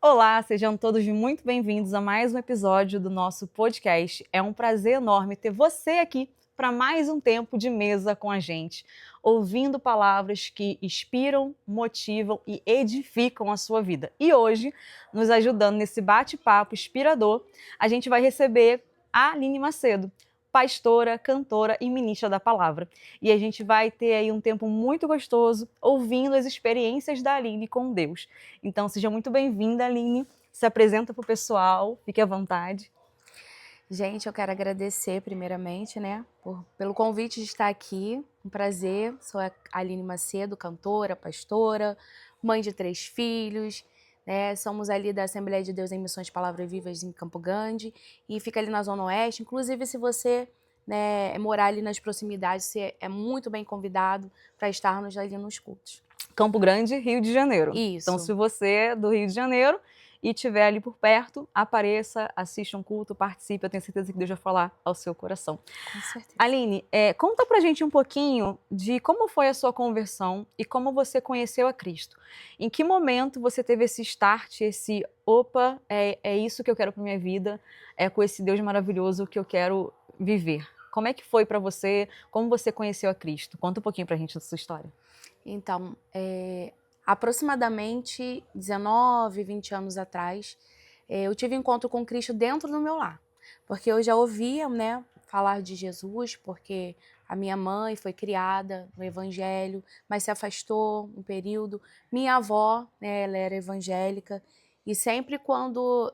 Olá, sejam todos muito bem-vindos a mais um episódio do nosso podcast. É um prazer enorme ter você aqui para mais um tempo de mesa com a gente, ouvindo palavras que inspiram, motivam e edificam a sua vida. E hoje, nos ajudando nesse bate-papo inspirador, a gente vai receber a Aline Macedo, pastora, cantora e ministra da palavra. E a gente vai ter aí um tempo muito gostoso ouvindo as experiências da Aline com Deus. Então, seja muito bem-vinda, Aline. Se apresenta para o pessoal, fique à vontade. Gente, eu quero agradecer primeiramente, né, pelo convite de estar aqui. Um prazer. Sou a Aline Macedo, cantora, pastora, mãe de 3 filhos, né? Somos ali da Assembleia de Deus em Missões Palavras Vivas em Campo Grande e fica ali na Zona Oeste. Inclusive, se você, né, morar ali nas proximidades, você é muito bem convidado para estarmos ali nos cultos. Campo Grande, Rio de Janeiro. Então, Isso. se você é do Rio de Janeiro e estiver ali por perto, apareça, assista um culto, participe. Eu tenho certeza que Deus vai falar ao seu coração. Com certeza. Aline, conta pra gente um pouquinho de como foi a sua conversão e como você conheceu a Cristo. Em que momento você teve esse start, opa, é isso que eu quero pra minha vida, é com esse Deus maravilhoso que eu quero viver. Como é que foi pra você? Como você conheceu a Cristo? Conta um pouquinho pra gente da sua história. Então, aproximadamente 19, 20 anos atrás, eu tive encontro com Cristo dentro do meu lar. Porque eu já ouvia, né, falar de Jesus, porque a minha mãe foi criada no Evangelho, mas se afastou um período. Minha avó, né, ela era evangélica, e sempre quando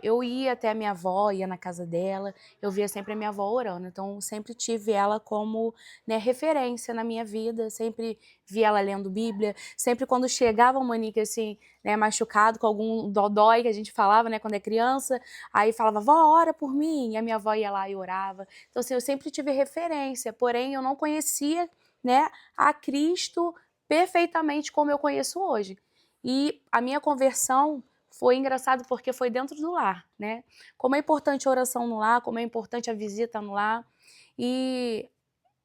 eu ia até a minha avó, ia na casa dela, eu via sempre a minha avó orando. Então, sempre tive ela como, né, referência na minha vida, sempre vi ela lendo Bíblia. Sempre quando chegava o Monique, assim, né, machucado com algum dodói que a gente falava, né, quando é criança, aí falava, vó, ora por mim, e a minha avó ia lá e orava. Então, assim, eu sempre tive referência, porém eu não conhecia, né, a Cristo perfeitamente como eu conheço hoje. E a minha conversão foi engraçado porque foi dentro do lar, né? Como é importante a oração no lar, como é importante a visita no lar. E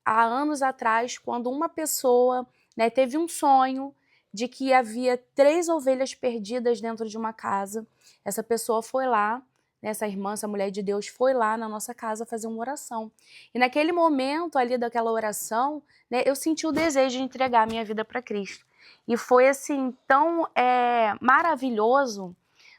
há anos atrás, quando uma pessoa, né, teve um sonho de que havia 3 ovelhas perdidas dentro de uma casa, essa pessoa foi lá, né, essa irmã, essa mulher de Deus foi lá na nossa casa fazer uma oração. E naquele momento ali daquela oração, né, eu senti o desejo de entregar a minha vida para Cristo. E foi assim tão maravilhoso,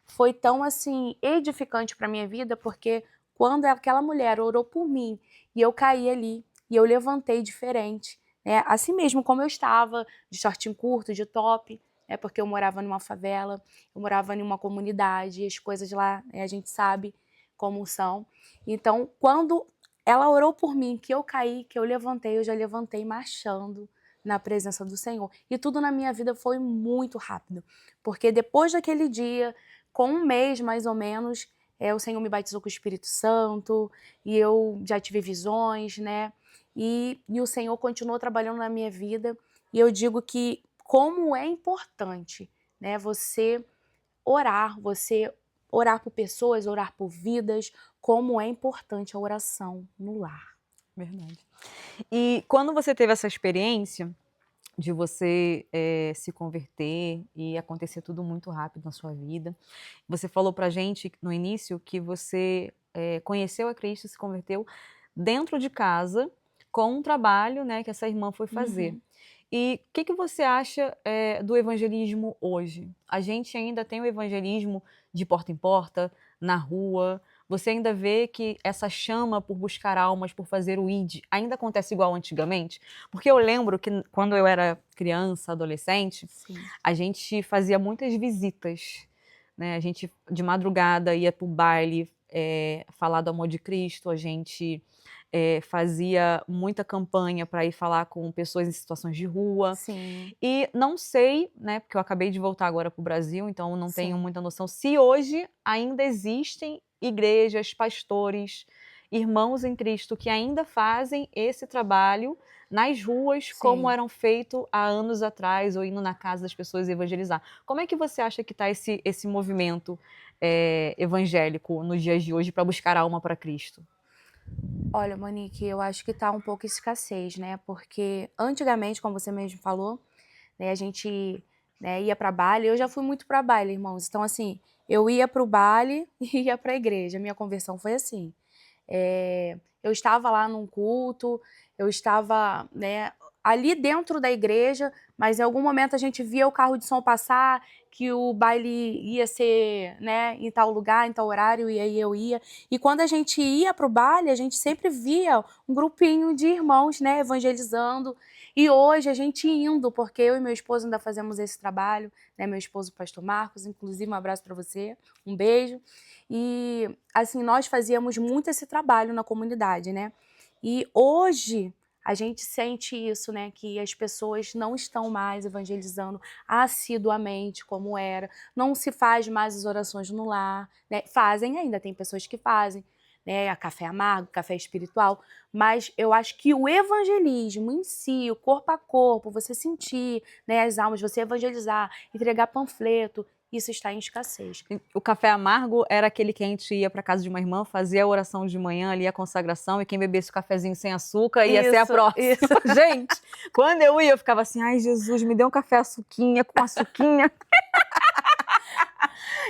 foi tão assim edificante para minha vida, porque quando aquela mulher orou por mim e eu caí ali, e eu levantei diferente, né? Assim mesmo como eu estava, de shortinho curto, de top, né? Porque eu morava numa favela, eu morava em uma comunidade, as coisas lá, né, a gente sabe como são. Então, quando ela orou por mim, que eu caí, que eu já levantei marchando na presença do Senhor. E tudo na minha vida foi muito rápido, porque depois daquele dia, com um mês mais ou menos, o Senhor me batizou com o Espírito Santo, e eu já tive visões, né? E o Senhor continuou trabalhando na minha vida. E eu digo que como é importante, né, você orar por pessoas, orar por vidas, como é importante a oração no lar. Verdade. E quando você teve essa experiência de você se converter e acontecer tudo muito rápido na sua vida, você falou pra gente no início que você conheceu a Cristo, se converteu dentro de casa com um trabalho, né, que essa irmã foi fazer. Uhum. E o que você acha do evangelismo hoje? A gente ainda tem o evangelismo de porta em porta, na rua. Você ainda vê que essa chama por buscar almas, por fazer o ID, ainda acontece igual antigamente? Porque eu lembro que quando eu era criança, adolescente, Sim. a gente fazia muitas visitas, né? A gente de madrugada ia para o baile falar do amor de Cristo, a gente fazia muita campanha para ir falar com pessoas em situações de rua. Sim. E não sei, né, porque eu acabei de voltar agora para o Brasil, então eu não tenho Sim. muita noção se hoje ainda existem igrejas, pastores, irmãos em Cristo que ainda fazem esse trabalho nas ruas, como Sim. eram feito há anos atrás, ou indo na casa das pessoas evangelizar. Como é que você acha que está esse movimento evangélico nos dias de hoje para buscar alma para Cristo? Olha, Monique, eu acho que tá um pouco escassez, né? Porque antigamente, como você mesmo falou, né, a gente, né, ia para baile. Eu já fui muito para baile, irmãos. Então, assim, Eu ia para o baile e ia para a igreja. Minha conversão foi assim. Eu estava lá num culto, eu estava, né, ali dentro da igreja, mas em algum momento a gente via o carro de som passar, que o baile ia ser, né, em tal lugar, em tal horário, e aí eu ia. E quando a gente ia para o baile, a gente sempre via um grupinho de irmãos, né, evangelizando. E hoje a gente indo, porque eu e meu esposo ainda fazemos esse trabalho, né, meu esposo, o pastor Marcos, inclusive um abraço para você, um beijo. E assim, nós fazíamos muito esse trabalho na comunidade, né? E hoje a gente sente isso, né? Que as pessoas não estão mais evangelizando assiduamente como era. Não se faz mais as orações no lar, né? Fazem ainda, tem pessoas que fazem, né? A café amargo, café espiritual. Mas eu acho que o evangelismo em si, o corpo a corpo, você sentir, né, as almas, você evangelizar, entregar panfleto, isso está em escassez. O café amargo era aquele que a gente ia para casa de uma irmã, fazia a oração de manhã ali, a consagração, e quem bebesse o cafezinho sem açúcar ia ser a próxima. Isso. Gente, quando eu ia, eu ficava assim, ai Jesus, me dê um café açuquinha, com açuquinha.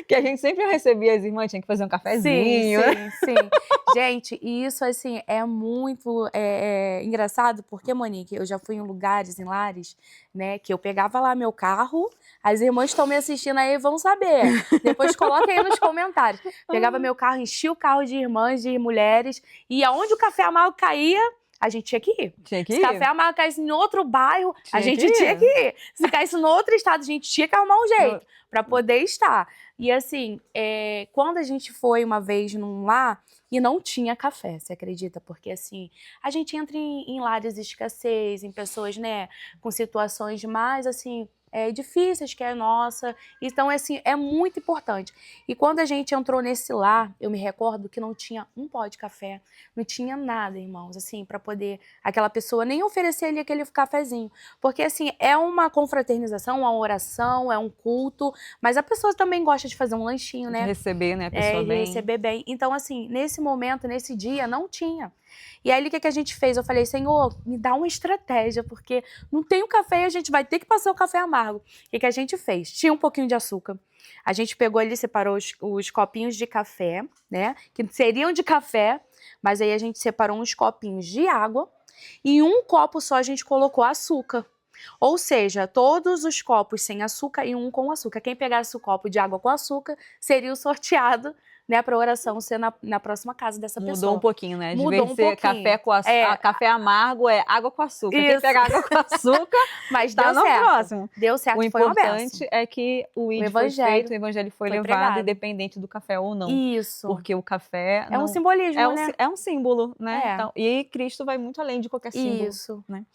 Que a gente sempre recebia as irmãs, tinha que fazer um cafezinho. Sim. Gente, e isso assim é muito engraçado, porque, Monique, eu já fui em lugares, em lares, né, que eu pegava lá meu carro, as irmãs estão me assistindo aí, vão saber. Depois coloca aí nos comentários. Pegava meu carro, enchia o carro de irmãs, de mulheres, e aonde o café amargo caía, a gente tinha que ir. Tinha que ir. Se café amargo caísse em outro bairro, a gente que tinha que ir. Se caísse no outro estado, a gente tinha que arrumar um jeito para poder estar. E assim, quando a gente foi uma vez num lar e não tinha café, você acredita? Porque assim, a gente entra em lares de escassez, em pessoas, né, com situações mais assim, difíceis que é a nossa. Então, assim, é muito importante. E quando a gente entrou nesse lar, eu me recordo que não tinha um pó de café, não tinha nada, irmãos, assim, para poder aquela pessoa nem oferecer ali aquele cafezinho. Porque, assim, é uma confraternização, uma oração, é um culto, mas a pessoa também gosta de fazer um lanchinho, né? De receber, né, a pessoa bem. Receber bem. Então, assim, nesse momento, nesse dia, não tinha. E aí, o que a gente fez? Eu falei, Senhor, me dá uma estratégia, porque não tem o café e a gente vai ter que passar o café amargo. O que a gente fez? Tinha um pouquinho de açúcar. A gente pegou ali, separou os copinhos de café, né? Que seriam de café, mas aí a gente separou uns copinhos de água e em um copo só a gente colocou açúcar. Ou seja, todos os copos sem açúcar e um com açúcar. Quem pegasse o copo de água com açúcar seria o sorteado, né, para a oração ser na próxima casa dessa pessoa. Mudou um pouquinho, né? De Mudou vez um de ser pouquinho. café com café amargo é água com açúcar. Isso. Quem pegar água com açúcar, mas tá deu no certo. próximo. Deu certo, O foi uma importante benção. é que o ID foi feito, o evangelho foi levado, pregado. independente do café ou não. Isso. Porque o café é um simbolismo, né? É um símbolo, né? É. Então, e Cristo vai muito além de qualquer símbolo. Isso. Né?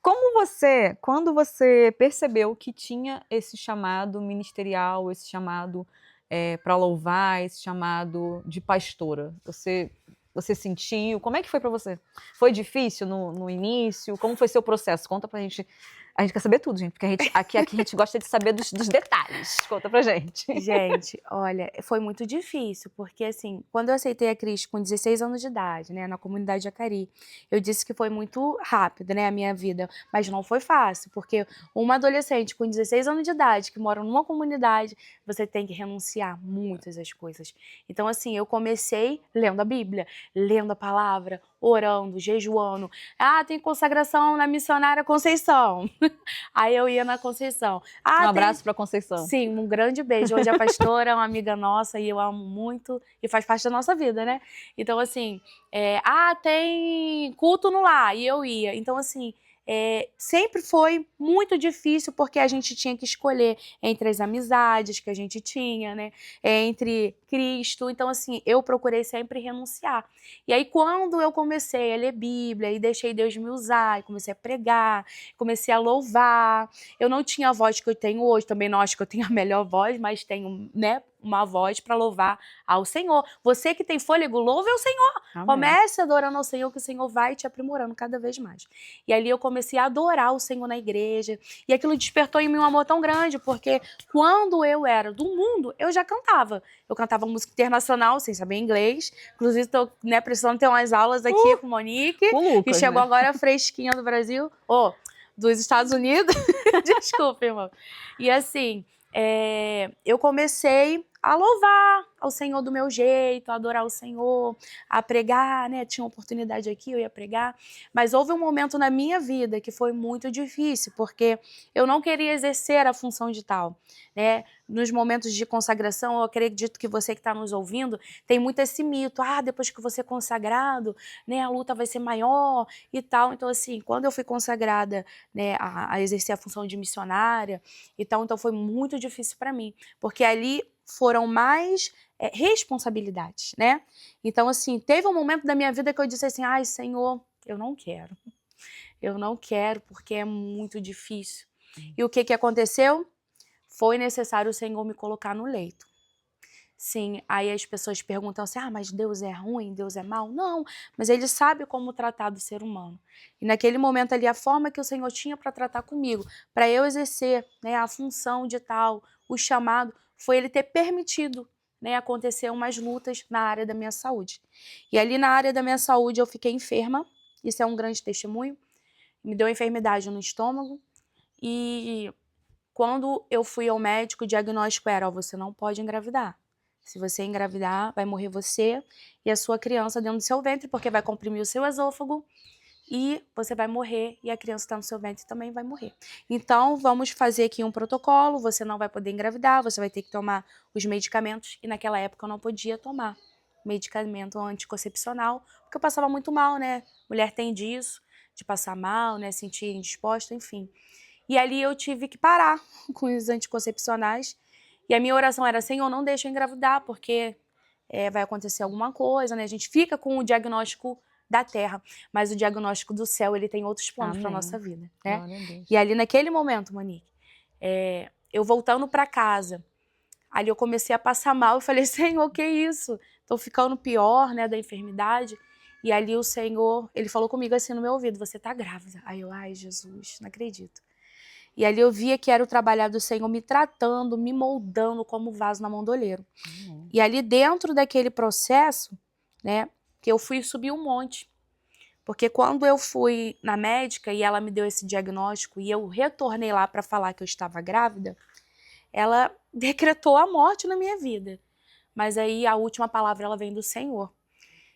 Quando você percebeu que tinha esse chamado ministerial, esse chamado para louvar, esse chamado de pastora, você sentiu? Como é que foi para você? Foi difícil no início? Como foi seu processo? Conta pra gente. A gente quer saber tudo, gente, porque aqui a gente gosta de saber dos detalhes. Conta pra gente. Gente, olha, foi muito difícil, porque assim, quando eu aceitei a Cristo com 16 anos de idade, né, na comunidade de Jacari, eu disse que foi muito rápido, né, a minha vida, mas não foi fácil, porque uma adolescente com 16 anos de idade, que mora numa comunidade, você tem que renunciar muitas das coisas. Então, assim, eu comecei lendo a Bíblia, lendo a palavra, orando, jejuando. Tem consagração na missionária Conceição. Aí eu ia na Conceição. Um abraço pra Conceição. Sim, um grande beijo. Hoje a pastora é uma amiga nossa e eu amo muito e faz parte da nossa vida, né? Então, assim, tem culto no lar e eu ia. Então, assim, sempre foi muito difícil porque a gente tinha que escolher entre as amizades que a gente tinha, né? Entre Cristo. Então, assim, eu procurei sempre renunciar. E aí, quando eu comecei a ler Bíblia e deixei Deus me usar, e comecei a pregar, comecei a louvar, eu não tinha a voz que eu tenho hoje, também não acho que eu tenho a melhor voz, mas tenho, né, uma voz para louvar ao Senhor. Você que tem fôlego, louve ao Senhor. Amém. Comece adorando ao Senhor, que o Senhor vai te aprimorando cada vez mais. E ali eu comecei a adorar o Senhor na igreja, e aquilo despertou em mim um amor tão grande, porque quando eu era do mundo, eu já cantava. Eu cantava música internacional, sem saber inglês. Inclusive, estou, né, precisando ter umas aulas aqui com Monique, com o Lucas, que chegou, né? agora fresquinha do Brasil. Dos Estados Unidos. Desculpa, irmão. E assim, eu comecei a louvar ao Senhor do meu jeito, a adorar o Senhor, a pregar, né? Tinha uma oportunidade aqui, eu ia pregar. Mas houve um momento na minha vida que foi muito difícil, porque eu não queria exercer a função de tal, né? Nos momentos de consagração, eu acredito que você que está nos ouvindo tem muito esse mito. Depois que você é consagrado, né, a luta vai ser maior e tal. Então, assim, quando eu fui consagrada, né, a exercer a função de missionária e tal, então foi muito difícil para mim, porque ali foram mais responsabilidades, né? Então, assim, teve um momento da minha vida que eu disse assim, ai, Senhor, eu não quero. Eu não quero porque é muito difícil. E o que aconteceu? Foi necessário o Senhor me colocar no leito. Sim, aí as pessoas perguntam assim, mas Deus é ruim, Deus é mau? Não, mas Ele sabe como tratar do ser humano. E naquele momento ali, a forma que o Senhor tinha para tratar comigo, para eu exercer, né, a função de tal, o chamado, foi Ele ter permitido, né, acontecer umas lutas na área da minha saúde. E ali na área da minha saúde eu fiquei enferma, isso é um grande testemunho, me deu enfermidade no estômago e quando eu fui ao médico, o diagnóstico era, você não pode engravidar. Se você engravidar, vai morrer você e a sua criança dentro do seu ventre, porque vai comprimir o seu esôfago e você vai morrer e a criança que está no seu ventre também vai morrer. Então, vamos fazer aqui um protocolo, você não vai poder engravidar, você vai ter que tomar os medicamentos e naquela época eu não podia tomar medicamento anticoncepcional, porque eu passava muito mal, né? Mulher tem disso, de passar mal, né? Sentir indisposta, enfim. E ali eu tive que parar com os anticoncepcionais. E a minha oração era, Senhor, não deixa eu engravidar, porque vai acontecer alguma coisa, né? A gente fica com o diagnóstico da terra, mas o diagnóstico do céu, ele tem outros planos para nossa vida, né? Glória a Deus. E ali naquele momento, Monique, eu voltando para casa, ali eu comecei a passar mal, eu falei, Senhor, que isso? Tô ficando pior, né, da enfermidade. E ali o Senhor, ele falou comigo assim no meu ouvido, você tá grávida. Aí eu, ai, Jesus, não acredito. E ali eu via que era o trabalhar do Senhor me tratando, me moldando como vaso na mão do oleiro. E ali dentro daquele processo, né, que eu fui subir um monte. Porque quando eu fui na médica e ela me deu esse diagnóstico e eu retornei lá para falar que eu estava grávida, ela decretou a morte na minha vida. Mas aí a última palavra ela vem do Senhor.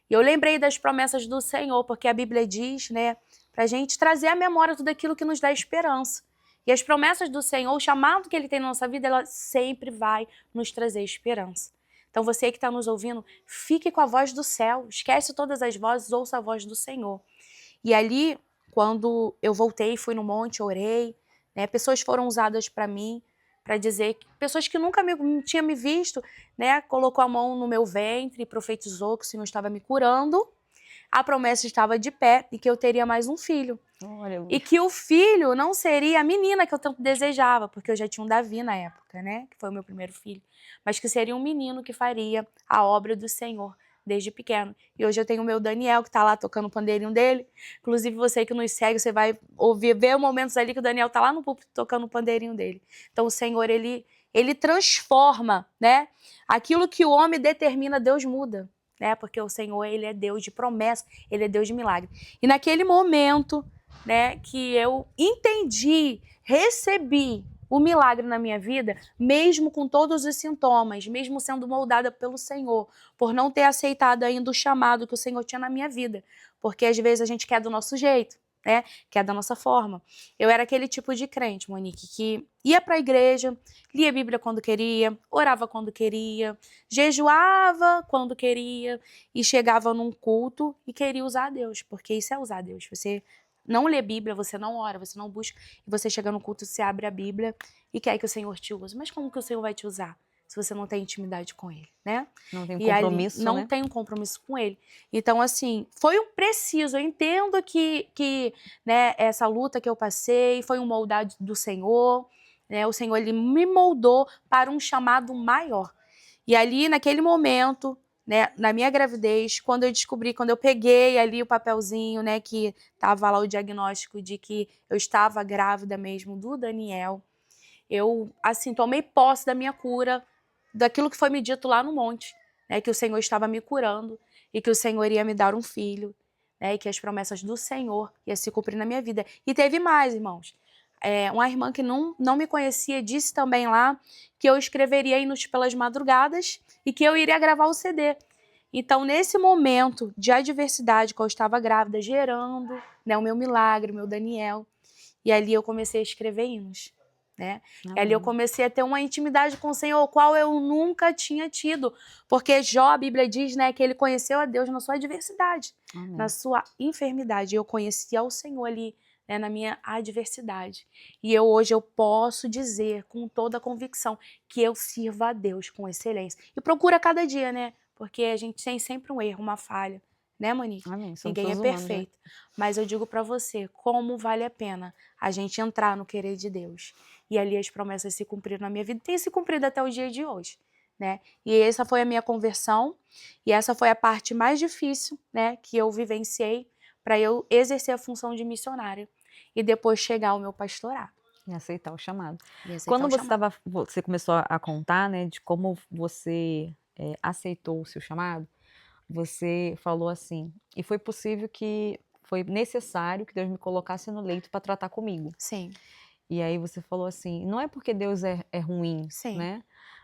E eu lembrei das promessas do Senhor, porque a Bíblia diz, né, para a gente trazer à memória tudo aquilo que nos dá esperança. E as promessas do Senhor, o chamado que Ele tem na nossa vida, ela sempre vai nos trazer esperança. Então você que está nos ouvindo, fique com a voz do céu, esquece todas as vozes, ouça a voz do Senhor. E ali, quando eu voltei, fui no monte, orei, né, pessoas foram usadas para mim, para dizer, pessoas que nunca tinham me visto, né, colocou a mão no meu ventre e profetizou que o Senhor estava me curando, a promessa estava de pé e que eu teria mais um filho. E que o filho não seria a menina que eu tanto desejava, porque eu já tinha um Davi na época, né? Que foi o meu primeiro filho. Mas que seria um menino que faria a obra do Senhor desde pequeno. E hoje eu tenho o meu Daniel, que tá lá tocando o pandeirinho dele. Inclusive, você que nos segue, você vai ver momentos ali que o Daniel tá lá no púlpito tocando o pandeirinho dele. Então, o Senhor, ele transforma, né? Aquilo que o homem determina, Deus muda. Né? Porque o Senhor, ele é Deus de promessa, ele é Deus de milagre. E naquele momento, né, que eu entendi, recebi o milagre na minha vida, mesmo com todos os sintomas, mesmo sendo moldada pelo Senhor, por não ter aceitado ainda o chamado que o Senhor tinha na minha vida. Porque às vezes a gente quer do nosso jeito, né? Quer da nossa forma. Eu era aquele tipo de crente, Monique, que ia para a igreja, lia a Bíblia quando queria, orava quando queria, jejuava quando queria e chegava num culto e queria usar a Deus, porque isso é usar a Deus. Você não lê Bíblia, você não ora, você não busca, e você chega no culto, você abre a Bíblia e quer que o Senhor te use. Mas como que o Senhor vai te usar se você não tem intimidade com Ele, né? Não tem E compromisso, ali, não né? tem um compromisso com Ele. Então, assim, foi um preciso. Eu entendo que né, essa luta que eu passei foi um moldar do Senhor, né? O Senhor, Ele me moldou para um chamado maior. E ali, naquele momento, né, na minha gravidez, quando eu peguei ali o papelzinho, né, que tava lá o diagnóstico de que eu estava grávida mesmo do Daniel, eu, assim, tomei posse da minha cura, daquilo que foi me dito lá no monte, né, que o Senhor estava me curando e que o Senhor ia me dar um filho, né, e que as promessas do Senhor iam se cumprir na minha vida. E teve mais, irmãos. Uma irmã que não me conhecia disse também lá que eu escreveria hinos pelas madrugadas e que eu iria gravar o CD. Então, nesse momento de adversidade, que eu estava grávida, gerando, né, o meu milagre, o meu Daniel, e ali eu comecei a escrever hinos, né? E ali eu comecei a ter uma intimidade com o Senhor, qual eu nunca tinha tido, porque Jó, a Bíblia diz, né, que ele conheceu a Deus na sua adversidade, na sua enfermidade. Eu conhecia o Senhor ali, né, na minha adversidade. E hoje eu posso dizer com toda a convicção que eu sirvo a Deus com excelência. E procura cada dia, né? Porque a gente tem sempre um erro, uma falha, né, Monique? Amém. Somos Ninguém é todos humanos, né? perfeito. Mas eu digo para você, como vale a pena a gente entrar no querer de Deus. E ali as promessas se cumpriram na minha vida, tem se cumprido até o dia de hoje, né? E essa foi a minha conversão, e essa foi a parte mais difícil, né, que eu vivenciei para eu exercer a função de missionária e depois chegar ao meu pastorado. E aceitar o chamado. E aceitar Quando o chamado. você começou a contar, né, de como você aceitou o seu chamado, você falou assim, e foi necessário que Deus me colocasse no leito para tratar comigo. Sim, E aí você falou assim, não é porque Deus é ruim, sim, né?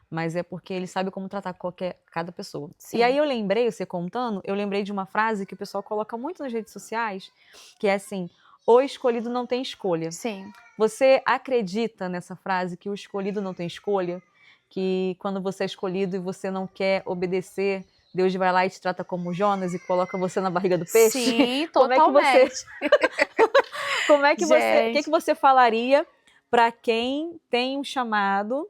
Mas é porque Ele sabe como tratar cada pessoa. sim. E aí você contando, eu lembrei de uma frase que o pessoal coloca muito nas redes sociais, que é assim, o escolhido não tem escolha. Sim. Você acredita nessa frase que o escolhido não tem escolha? Que quando você é escolhido e você não quer obedecer, Deus vai lá e te trata como Jonas e coloca você na barriga do peixe? Sim, Como é que totalmente. o que você falaria para quem tem um chamado?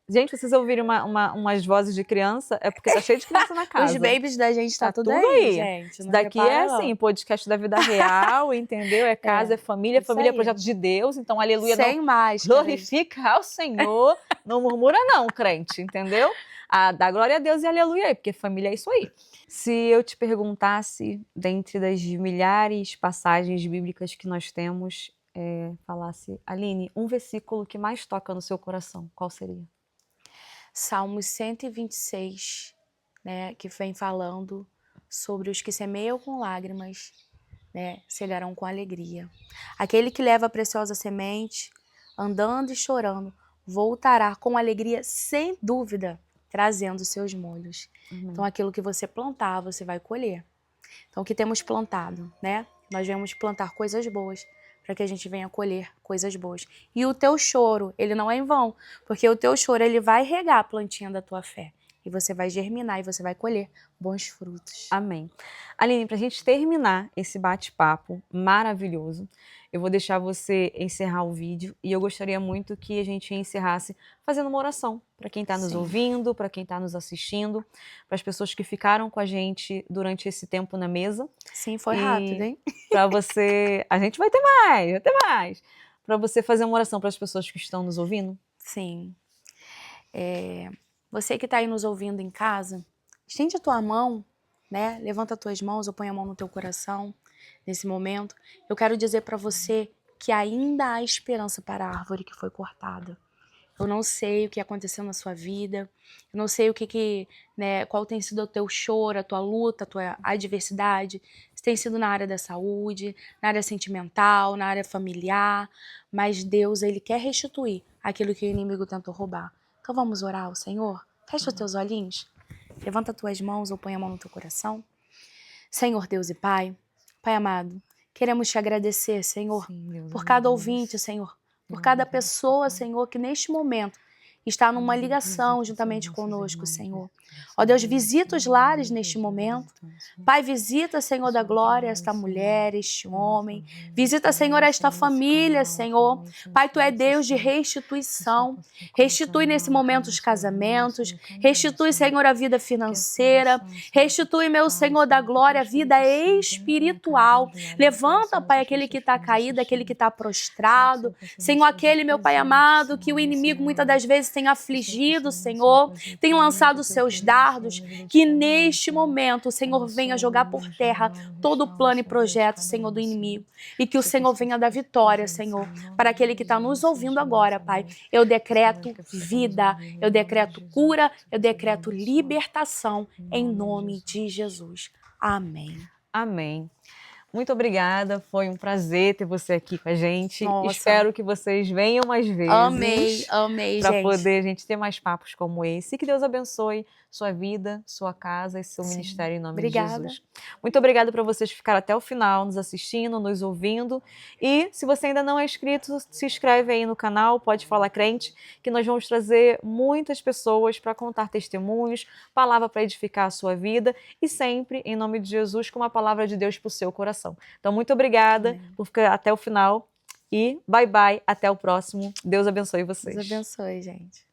Gente, vocês ouvirem umas vozes de criança, é porque tá cheio de criança na casa. Os babies da gente tá tudo tudo aí, gente. Isso Não daqui repara, é não. assim, podcast da vida real, entendeu? É casa, é família isso é aí. projeto de Deus, então aleluia, Sem não máscara. glorifica ao Senhor, não murmura não, crente, entendeu? Dá glória a Deus e aleluia aí, porque família é isso aí. Se eu te perguntasse, dentre das milhares passagens bíblicas que nós temos, falasse, Aline, um versículo que mais toca no seu coração, qual seria? Salmos 126, né, que vem falando sobre os que semeiam com lágrimas, né, cegarão com alegria. Aquele que leva a preciosa semente, andando e chorando, voltará com alegria, sem dúvida, trazendo seus molhos. Então, aquilo que você plantar, você vai colher. Então, o que temos plantado, né? Nós viemos plantar coisas boas, para que a gente venha colher coisas boas. E o teu choro, ele não é em vão, porque o teu choro, ele vai regar a plantinha da tua fé. E você vai germinar e você vai colher bons frutos. Amém. Aline, para a gente terminar esse bate-papo maravilhoso, eu vou deixar você encerrar o vídeo e eu gostaria muito que a gente encerrasse fazendo uma oração para quem está nos ouvindo, para quem está nos assistindo, para as pessoas que ficaram com a gente durante esse tempo na mesa. Sim, foi rápido, hein? Para você... A gente vai ter mais. Para você fazer uma oração para as pessoas que estão nos ouvindo. Sim. Você que está aí nos ouvindo em casa, estende a tua mão, né? Levanta as tuas mãos ou põe a mão no teu coração nesse momento. Eu quero dizer para você que ainda há esperança para a árvore que foi cortada. Eu não sei o que aconteceu na sua vida, eu não sei né, qual tem sido o teu choro, a tua luta, a tua adversidade, se tem sido na área da saúde, na área sentimental, na área familiar, mas Deus, Ele quer restituir aquilo que o inimigo tentou roubar. Então vamos orar ao Senhor? Fecha os teus olhinhos, levanta as tuas mãos ou põe a mão no teu coração. Senhor Deus e Pai, Pai amado, queremos te agradecer, Senhor, por cada ouvinte, Senhor, por cada pessoa, Senhor, que neste momento está numa ligação juntamente conosco, Senhor. Ó Deus, visita os lares neste momento. Pai, visita, Senhor da glória, esta mulher, este homem. Visita, Senhor, esta família, Senhor. Pai, Tu é Deus de restituição. Restitui nesse momento os casamentos. Restitui, Senhor, a vida financeira. Restitui, meu Senhor da glória, a vida espiritual. Levanta, Pai, aquele que está caído, aquele que está prostrado. Senhor, aquele, meu Pai amado, que o inimigo muitas das vezes tem afligido, Senhor, tem lançado seus dardos, que neste momento o Senhor venha jogar por terra todo o plano e projeto, Senhor, do inimigo, e que o Senhor venha dar vitória, Senhor, para aquele que está nos ouvindo agora, Pai. Eu decreto vida, eu decreto cura, eu decreto libertação, em nome de Jesus. Amém. Amém. Muito obrigada, foi um prazer ter você aqui com a gente. Nossa. Espero que vocês venham mais vezes. Amei, para gente. poder a gente ter mais papos como esse. E que Deus abençoe sua vida, sua casa e seu Sim. ministério em nome Obrigada. de Jesus. Muito obrigada para vocês ficarem até o final, nos assistindo, nos ouvindo. E se você ainda não é inscrito, se inscreve aí no canal, Pode Falar Crente, que nós vamos trazer muitas pessoas para contar testemunhos, palavra para edificar a sua vida e sempre, em nome de Jesus, com uma palavra de Deus para o seu coração. Então, muito obrigada por ficar até o final e bye bye, até o próximo. Deus abençoe vocês. Deus abençoe, gente.